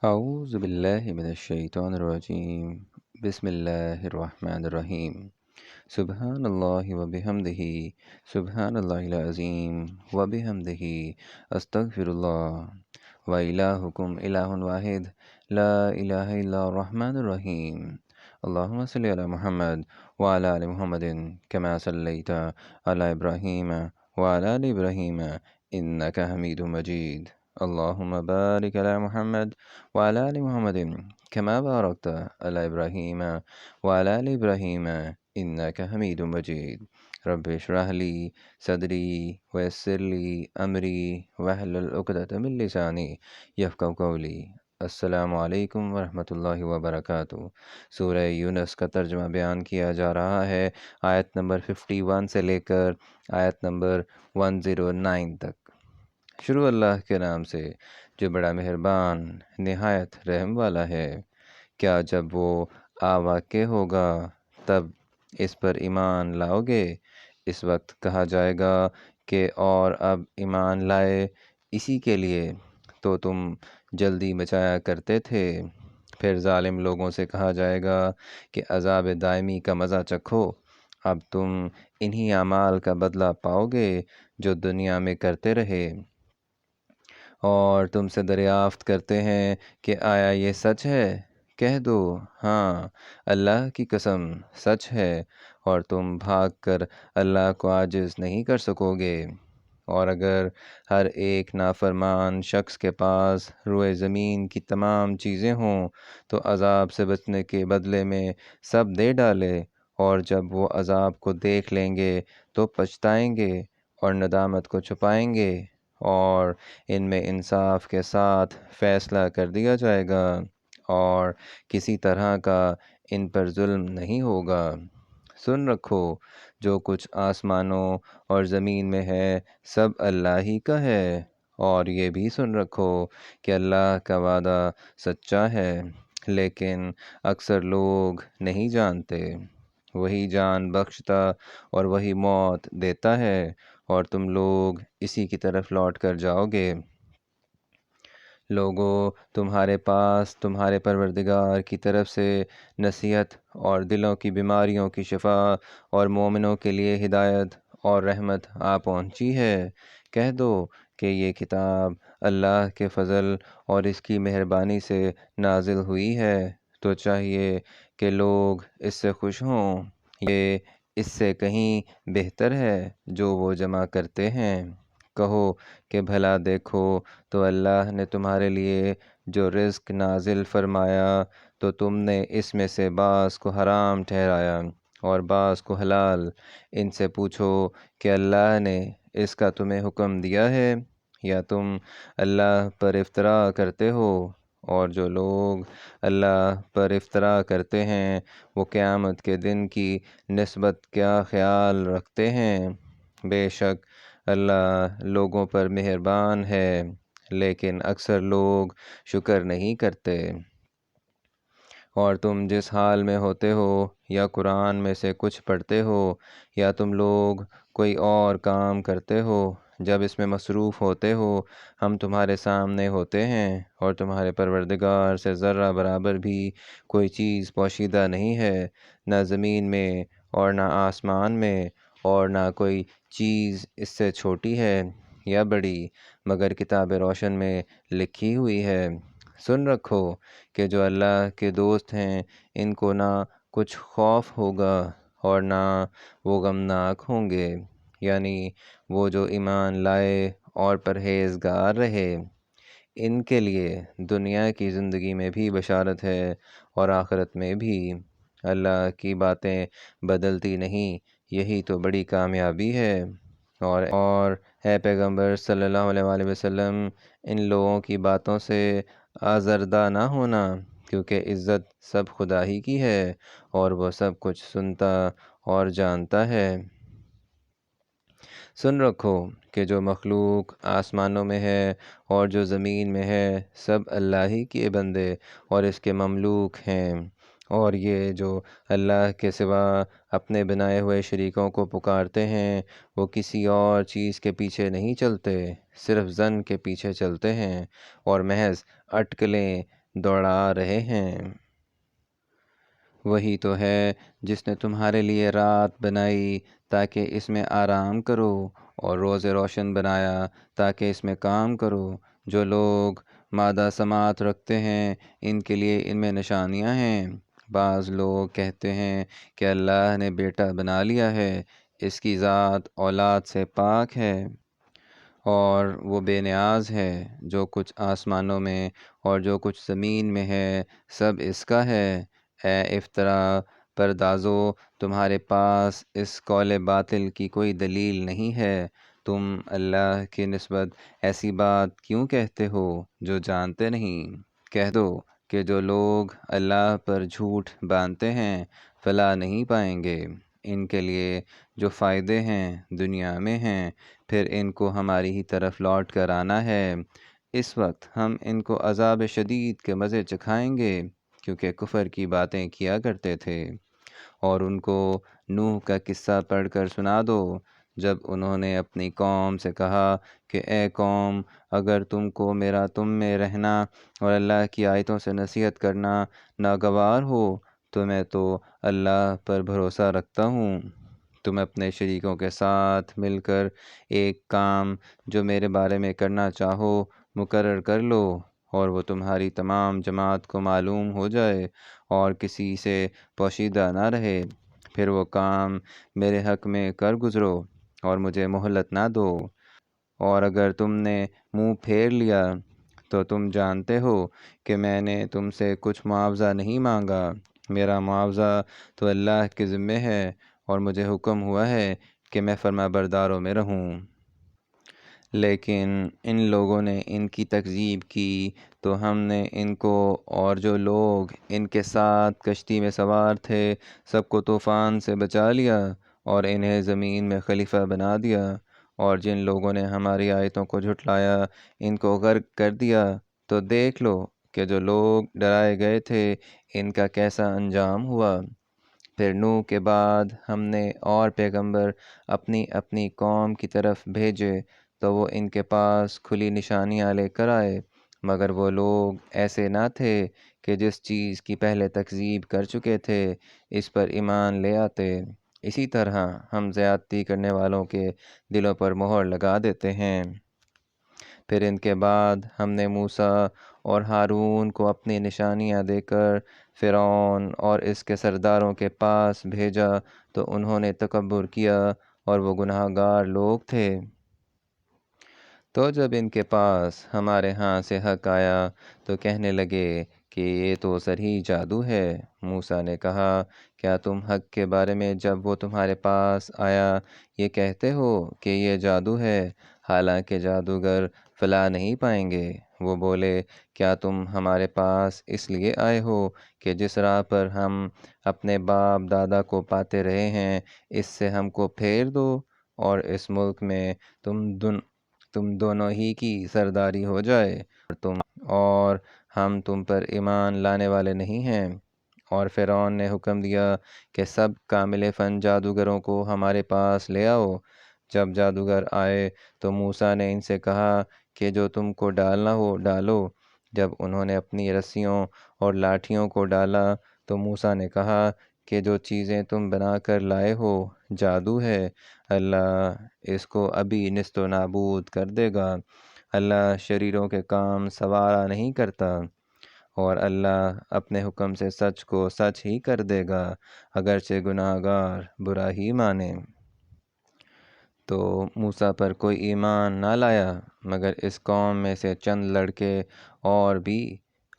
أعوذ بالله من الشيطان الرجيم بسم الله الرحمن الرحيم سبحان الله وبحمده سبحان الله العظيم وبحمده أستغفر الله وإلهكم إله واحد لا إله إلا الرحمن الرحيم اللهم صل على محمد وعلى آل محمد كما صليت على إبراهيم وعلى آل إبراهيم إنك حميد مجيد اللهم بارك على محمد وعلى آل محمد كما باركت على إبراهيم وعلى آل إبراهيم إنك حميد مجيد رب اشرح لي صدري ويسر لي أمري واحلل عقدة من لساني يفقهوا قولي السلام علیکم ورحمۃ اللہ وبرکاتہ۔ سورہ یونس کا ترجمہ بیان کیا جا رہا ہے آیت نمبر 51 سے لے کر آیت نمبر 109 تک۔ شروع اللہ کے نام سے جو بڑا مہربان نہایت رحم والا ہے۔ کیا جب وہ واقع ہوگا تب اس پر ایمان لاؤ گے؟ اس وقت کہا جائے گا کہ اور اب ایمان لائے اسی کے لیے تو تم جلدی مچایا کرتے تھے۔ پھر ظالم لوگوں سے کہا جائے گا کہ عذاب دائمی کا مزہ چکھو، اب تم انہی اعمال کا بدلہ پاؤ گے جو دنیا میں کرتے رہے۔ اور تم سے دریافت کرتے ہیں کہ آیا یہ سچ ہے؟ کہہ دو ہاں، اللہ کی قسم سچ ہے، اور تم بھاگ کر اللہ کو عاجز نہیں کر سکو گے۔ اور اگر ہر ایک نافرمان شخص کے پاس روئے زمین کی تمام چیزیں ہوں تو عذاب سے بچنے کے بدلے میں سب دے ڈالے، اور جب وہ عذاب کو دیکھ لیں گے تو پچھتائیں گے اور ندامت کو چھپائیں گے، اور ان میں انصاف کے ساتھ فیصلہ کر دیا جائے گا، اور کسی طرح کا ان پر ظلم نہیں ہوگا۔ سن رکھو جو کچھ آسمانوں اور زمین میں ہے سب اللہ ہی کا ہے، اور یہ بھی سن رکھو کہ اللہ کا وعدہ سچا ہے، لیکن اکثر لوگ نہیں جانتے۔ وہی جان بخشتا اور وہی موت دیتا ہے، اور تم لوگ اسی کی طرف لوٹ کر جاؤ گے۔ لوگو، تمہارے پاس تمہارے پروردگار کی طرف سے نصیحت اور دلوں کی بیماریوں کی شفا اور مومنوں کے لیے ہدایت اور رحمت پہنچی ہے۔ کہہ دو کہ یہ کتاب اللہ کے فضل اور اس کی مہربانی سے نازل ہوئی ہے، تو چاہیے کہ لوگ اس سے خوش ہوں۔ یہ اس سے کہیں بہتر ہے جو وہ جمع کرتے ہیں۔ کہو کہ بھلا دیکھو تو اللہ نے تمہارے لیے جو رزق نازل فرمایا تو تم نے اس میں سے بعض کو حرام ٹھہرایا اور بعض کو حلال۔ ان سے پوچھو کہ اللہ نے اس کا تمہیں حکم دیا ہے یا تم اللہ پر افطرا کرتے ہو؟ اور جو لوگ اللہ پر افطرا کرتے ہیں وہ قیامت کے دن کی نسبت کیا خیال رکھتے ہیں؟ بے شک اللہ لوگوں پر مہربان ہے، لیکن اکثر لوگ شکر نہیں کرتے۔ اور تم جس حال میں ہوتے ہو یا قرآن میں سے کچھ پڑھتے ہو یا تم لوگ کوئی اور کام کرتے ہو، جب اس میں مصروف ہوتے ہو ہم تمہارے سامنے ہوتے ہیں، اور تمہارے پروردگار سے ذرہ برابر بھی کوئی چیز پوشیدہ نہیں ہے، نہ زمین میں اور نہ آسمان میں، اور نہ کوئی چیز اس سے چھوٹی ہے یا بڑی، مگر کتاب روشن میں لکھی ہوئی ہے۔ سن رکھو کہ جو اللہ کے دوست ہیں ان کو نہ کچھ خوف ہوگا اور نہ وہ غمناک ہوں گے، یعنی وہ جو ایمان لائے اور پرہیزگار رہے، ان کے لیے دنیا کی زندگی میں بھی بشارت ہے اور آخرت میں بھی۔ اللہ کی باتیں بدلتی نہیں، یہی تو بڑی کامیابی ہے۔ اور اے پیغمبر صلی اللہ علیہ وآلہ وسلم، ان لوگوں کی باتوں سے آزردہ نہ ہونا، کیونکہ عزت سب خدا ہی کی ہے اور وہ سب کچھ سنتا اور جانتا ہے۔ سن رکھو کہ جو مخلوق آسمانوں میں ہے اور جو زمین میں ہے سب اللہ ہی کے بندے اور اس کے مملوک ہیں، اور یہ جو اللہ کے سوا اپنے بنائے ہوئے شریکوں کو پکارتے ہیں وہ کسی اور چیز کے پیچھے نہیں چلتے، صرف ظن کے پیچھے چلتے ہیں اور محض اٹکلیں دوڑا رہے ہیں۔ وہی تو ہے جس نے تمہارے لیے رات بنائی تاکہ اس میں آرام کرو، اور روز روشن بنایا تاکہ اس میں کام کرو۔ جو لوگ مادہ سماعت رکھتے ہیں ان کے لیے ان میں نشانیاں ہیں۔ بعض لوگ کہتے ہیں کہ اللہ نے بیٹا بنا لیا ہے، اس کی ذات اولاد سے پاک ہے اور وہ بے نیاز ہے۔ جو کچھ آسمانوں میں اور جو کچھ زمین میں ہے سب اس کا ہے۔ اے افطرا پردازو، تمہارے پاس اس قول باطل کی کوئی دلیل نہیں ہے۔ تم اللہ کی نسبت ایسی بات کیوں کہتے ہو جو جانتے نہیں؟ کہہ دو کہ جو لوگ اللہ پر جھوٹ باندھتے ہیں فلاح نہیں پائیں گے۔ ان کے لیے جو فائدے ہیں دنیا میں ہیں، پھر ان کو ہماری ہی طرف لوٹ کر آنا ہے۔ اس وقت ہم ان کو عذاب شدید کے مزے چکھائیں گے، کیونکہ کفر کی باتیں کیا کرتے تھے۔ اور ان کو نوح کا قصہ پڑھ کر سنا دو، جب انہوں نے اپنی قوم سے کہا کہ اے قوم، اگر تم کو میرا تم میں رہنا اور اللہ کی آیتوں سے نصیحت کرنا ناگوار ہو تو میں تو اللہ پر بھروسہ رکھتا ہوں۔ تم اپنے شریکوں کے ساتھ مل کر ایک کام جو میرے بارے میں کرنا چاہو مقرر کر لو، اور وہ تمہاری تمام جماعت کو معلوم ہو جائے اور کسی سے پوشیدہ نہ رہے، پھر وہ کام میرے حق میں کر گزرو اور مجھے مہلت نہ دو۔ اور اگر تم نے منہ پھیر لیا تو تم جانتے ہو کہ میں نے تم سے کچھ معاوضہ نہیں مانگا، میرا معاوضہ تو اللہ کے ذمے ہے، اور مجھے حکم ہوا ہے کہ میں فرما برداروں میں رہوں۔ لیکن ان لوگوں نے ان کی تکذیب کی تو ہم نے ان کو اور جو لوگ ان کے ساتھ کشتی میں سوار تھے سب کو طوفان سے بچا لیا اور انہیں زمین میں خلیفہ بنا دیا۔ اور جن لوگوں نے ہماری آیتوں کو جھٹلایا ان کو غرق کر دیا۔ تو دیکھ لو کہ جو لوگ ڈرائے گئے تھے ان کا کیسا انجام ہوا۔ پھر نوح کے بعد ہم نے اور پیغمبر اپنی اپنی قوم کی طرف بھیجے تو وہ ان کے پاس کھلی نشانیاں لے کر آئے، مگر وہ لوگ ایسے نہ تھے کہ جس چیز کی پہلے تکذیب کر چکے تھے اس پر ایمان لے آتے۔ اسی طرح ہم زیادتی کرنے والوں کے دلوں پر مہر لگا دیتے ہیں۔ پھر ان کے بعد ہم نے موسیٰ اور ہارون کو اپنی نشانیاں دے کر فرعون اور اس کے سرداروں کے پاس بھیجا تو انہوں نے تکبر کیا اور وہ گناہ گار لوگ تھے۔ تو جب ان کے پاس ہمارے ہاں سے حق آیا تو کہنے لگے کہ یہ تو صریح جادو ہے۔ موسیٰ نے کہا، کیا تم حق کے بارے میں جب وہ تمہارے پاس آیا یہ کہتے ہو کہ یہ جادو ہے، حالانکہ جادوگر فلاح نہیں پائیں گے؟ وہ بولے، کیا تم ہمارے پاس اس لیے آئے ہو کہ جس راہ پر ہم اپنے باپ دادا کو پاتے رہے ہیں اس سے ہم کو پھیر دو، اور اس ملک میں تم دونوں ہی کی سرداری ہو جائے، اور ہم تم پر ایمان لانے والے نہیں ہیں؟ اور فرعون نے حکم دیا کہ سب کامل فن جادوگروں کو ہمارے پاس لے آؤ۔ جب جادوگر آئے تو موسیٰ نے ان سے کہا کہ جو تم کو ڈالنا ہو ڈالو۔ جب انہوں نے اپنی رسیوں اور لاٹھیوں کو ڈالا تو موسیٰ نے کہا کہ جو چیزیں تم بنا کر لائے ہو جادو ہے، اللہ اس کو ابھی نیست و نابود کر دے گا۔ اللہ شریروں کے کام سوارا نہیں کرتا، اور اللہ اپنے حکم سے سچ کو سچ ہی کر دے گا، اگرچہ گناہ گار برا ہی مانے۔ تو موسیٰ پر کوئی ایمان نہ لایا مگر اس قوم میں سے چند لڑکے،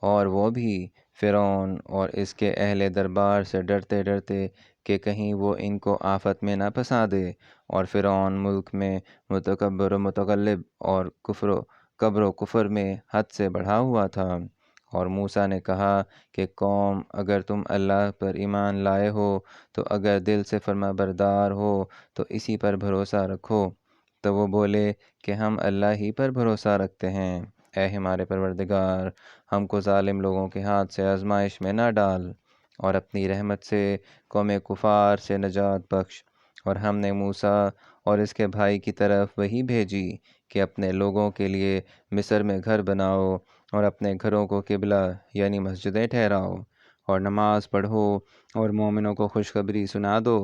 اور وہ بھی فرعون اور اس کے اہل دربار سے ڈرتے ڈرتے کہ کہیں وہ ان کو آفت میں نہ پھنسا دے۔ اور فرعون ملک میں متکبر و متغلب اور کبر و کفر میں حد سے بڑھا ہوا تھا۔ اور موسیٰ نے کہا کہ قوم، اگر تم اللہ پر ایمان لائے ہو تو اگر دل سے فرما بردار ہو تو اسی پر بھروسہ رکھو۔ تو وہ بولے کہ ہم اللہ ہی پر بھروسہ رکھتے ہیں۔ اے ہمارے پروردگار، ہم کو ظالم لوگوں کے ہاتھ سے آزمائش میں نہ ڈال، اور اپنی رحمت سے قوم کفار سے نجات بخش۔ اور ہم نے موسیٰ اور اس کے بھائی کی طرف وحی بھیجی کہ اپنے لوگوں کے لیے مصر میں گھر بناؤ اور اپنے گھروں کو قبلہ یعنی مسجدیں ٹھہراؤ، اور نماز پڑھو اور مومنوں کو خوشخبری سنا دو۔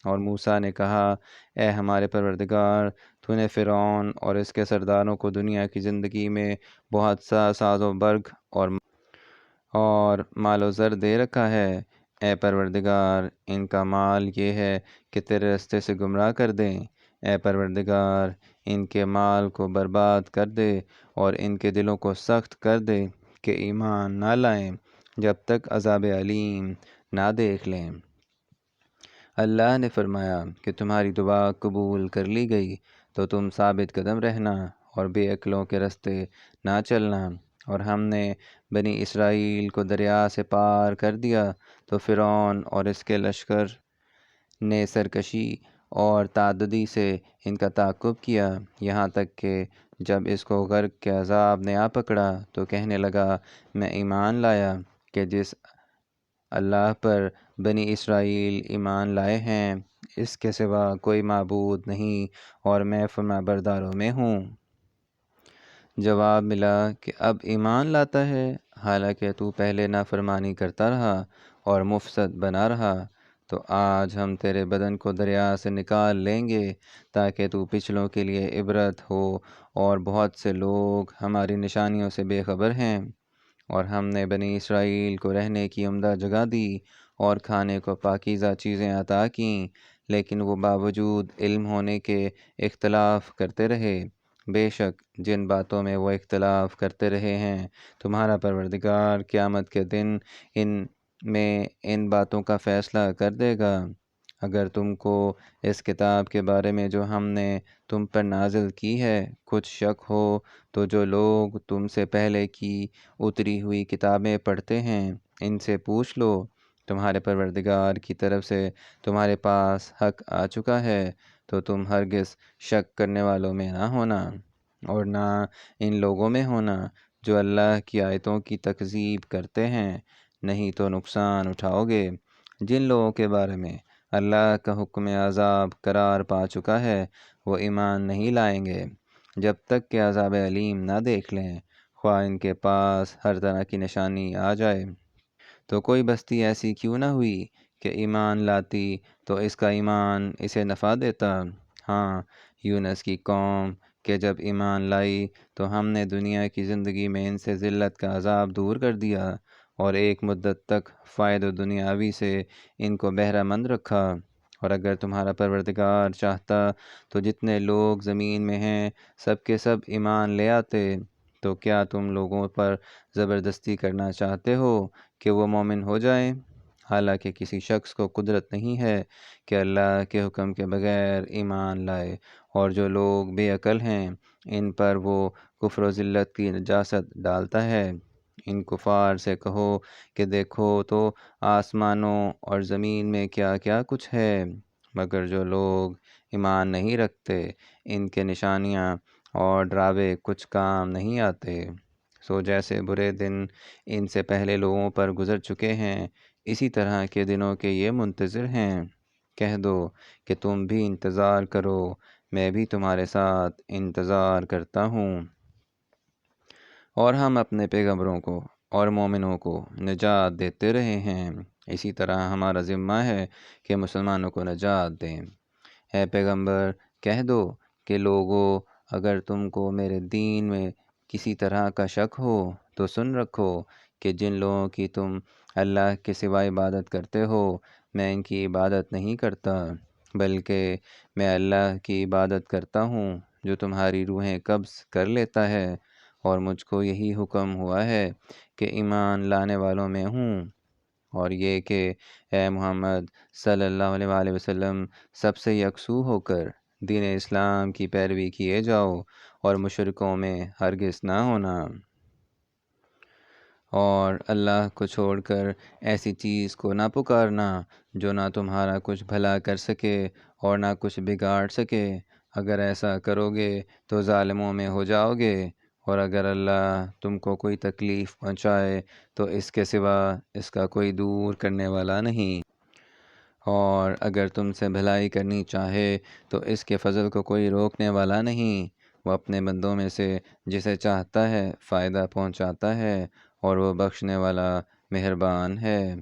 اور موسیٰ نے کہا، اے ہمارے پروردگار، تو نے فرعون اور اس کے سرداروں کو دنیا کی زندگی میں بہت سا ساز و برگ اور مال و زر دے رکھا ہے۔ اے پروردگار، ان کا مال یہ ہے کہ تیرے رستے سے گمراہ کر دیں۔ اے پروردگار، ان کے مال کو برباد کر دے اور ان کے دلوں کو سخت کر دے کہ ایمان نہ لائیں جب تک عذاب علیم نہ دیکھ لیں۔ اللہ نے فرمایا کہ تمہاری دعا قبول کر لی گئی، تو تم ثابت قدم رہنا اور بے عقلوں کے رستے نہ چلنا۔ اور ہم نے بنی اسرائیل کو دریا سے پار کر دیا تو فرعون اور اس کے لشکر نے سرکشی اور تعددی سے ان کا تعاقب کیا، یہاں تک کہ جب اس کو غرق کے عذاب نے آ پکڑا تو کہنے لگا، میں ایمان لایا کہ جس اللہ پر بنی اسرائیل ایمان لائے ہیں اس کے سوا کوئی معبود نہیں، اور میں فرمانبرداروں میں ہوں۔ جواب ملا کہ اب ایمان لاتا ہے، حالانکہ تو پہلے نافرمانی کرتا رہا اور مفسد بنا رہا۔ تو آج ہم تیرے بدن کو دریا سے نکال لیں گے تاکہ تو پچھلوں کے لیے عبرت ہو، اور بہت سے لوگ ہماری نشانیوں سے بے خبر ہیں۔ اور ہم نے بنی اسرائیل کو رہنے کی عمدہ جگہ دی اور کھانے کو پاکیزہ چیزیں عطا کیں، لیکن وہ باوجود علم ہونے کے اختلاف کرتے رہے۔ بے شک جن باتوں میں وہ اختلاف کرتے رہے ہیں تمہارا پروردگار قیامت کے دن ان باتوں کا فیصلہ کر دے گا۔ اگر تم کو اس کتاب کے بارے میں جو ہم نے تم پر نازل کی ہے کچھ شک ہو، تو جو لوگ تم سے پہلے کی اتری ہوئی کتابیں پڑھتے ہیں ان سے پوچھ لو، تمہارے پروردگار کی طرف سے تمہارے پاس حق آ چکا ہے، تو تم ہرگز شک کرنے والوں میں نہ ہونا، اور نہ ان لوگوں میں ہونا جو اللہ کی آیتوں کی تکذیب کرتے ہیں، نہیں تو نقصان اٹھاؤ گے۔ جن لوگوں کے بارے میں اللہ کا حکم عذاب قرار پا چکا ہے وہ ایمان نہیں لائیں گے جب تک کہ عذاب علیم نہ دیکھ لیں، خواہ ان کے پاس ہر طرح کی نشانی آ جائے۔ تو کوئی بستی ایسی کیوں نہ ہوئی کہ ایمان لاتی تو اس کا ایمان اسے نفع دیتا۔ ہاں، یونس کی قوم کہ جب ایمان لائی تو ہم نے دنیا کی زندگی میں ان سے ذلت کا عذاب دور کر دیا، اور ایک مدت تک فائدہ دنیاوی سے ان کو بہرہ مند رکھا۔ اور اگر تمہارا پروردگار چاہتا تو جتنے لوگ زمین میں ہیں سب کے سب ایمان لے آتے۔ تو کیا تم لوگوں پر زبردستی کرنا چاہتے ہو کہ وہ مومن ہو جائیں؟ حالانکہ کسی شخص کو قدرت نہیں ہے کہ اللہ کے حکم کے بغیر ایمان لائے، اور جو لوگ بے عقل ہیں ان پر وہ کفر و ذلت کی نجاست ڈالتا ہے۔ ان کفار سے کہو کہ دیکھو تو آسمانوں اور زمین میں کیا کیا کچھ ہے، مگر جو لوگ ایمان نہیں رکھتے ان کے نشانیاں اور ڈراوے کچھ کام نہیں آتے۔ سو جیسے برے دن ان سے پہلے لوگوں پر گزر چکے ہیں، اسی طرح کے دنوں کے یہ منتظر ہیں۔ کہہ دو کہ تم بھی انتظار کرو، میں بھی تمہارے ساتھ انتظار کرتا ہوں۔ اور ہم اپنے پیغمبروں کو اور مومنوں کو نجات دیتے رہے ہیں، اسی طرح ہمارا ذمہ ہے کہ مسلمانوں کو نجات دیں۔ اے پیغمبر، کہہ دو کہ لوگو، اگر تم کو میرے دین میں کسی طرح کا شک ہو تو سن رکھو کہ جن لوگوں کی تم اللہ کے سوا عبادت کرتے ہو میں ان کی عبادت نہیں کرتا، بلکہ میں اللہ کی عبادت کرتا ہوں جو تمہاری روحیں قبض کر لیتا ہے، اور مجھ کو یہی حکم ہوا ہے کہ ایمان لانے والوں میں ہوں، اور یہ کہ اے محمد صلی اللہ علیہ وآلہ وسلم سب سے یکسو ہو کر دین اسلام کی پیروی کیے جاؤ اور مشرکوں میں ہرگز نہ ہونا، اور اللہ کو چھوڑ کر ایسی چیز کو نہ پکارنا جو نہ تمہارا کچھ بھلا کر سکے اور نہ کچھ بگاڑ سکے۔ اگر ایسا کرو گے تو ظالموں میں ہو جاؤ گے، اور اگر اللہ تم کو کوئی تکلیف پہنچائے تو اس کے سوا اس کا کوئی دور کرنے والا نہیں، اور اگر تم سے بھلائی کرنی چاہے تو اس کے فضل کو کوئی روکنے والا نہیں۔ وہ اپنے بندوں میں سے جسے چاہتا ہے فائدہ پہنچاتا ہے اور وہ بخشنے والا مہربان ہے۔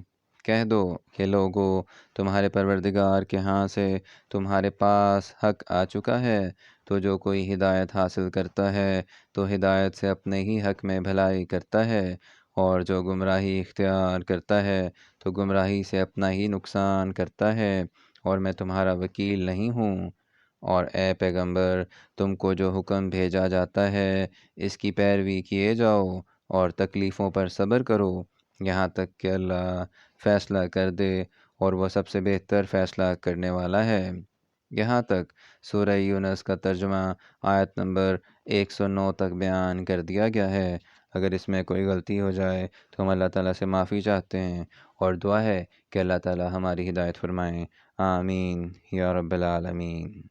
کہہ دو کہ لوگو، تمہارے پروردگار کے ہاں سے تمہارے پاس حق آ چکا ہے، تو جو کوئی ہدایت حاصل کرتا ہے تو ہدایت سے اپنے ہی حق میں بھلائی کرتا ہے، اور جو گمراہی اختیار کرتا ہے تو گمراہی سے اپنا ہی نقصان کرتا ہے، اور میں تمہارا وکیل نہیں ہوں۔ اور اے پیغمبر، تم کو جو حکم بھیجا جاتا ہے اس کی پیروی کیے جاؤ اور تکلیفوں پر صبر کرو، یہاں تک کہ اللہ فیصلہ کر دے، اور وہ سب سے بہتر فیصلہ کرنے والا ہے۔ یہاں تک سورہ یونس کا ترجمہ آیت نمبر 109 تک بیان کر دیا گیا ہے۔ اگر اس میں کوئی غلطی ہو جائے تو ہم اللہ تعالیٰ سے معافی چاہتے ہیں، اور دعا ہے کہ اللہ تعالیٰ ہماری ہدایت فرمائیں۔ آمین یا رب العالمین۔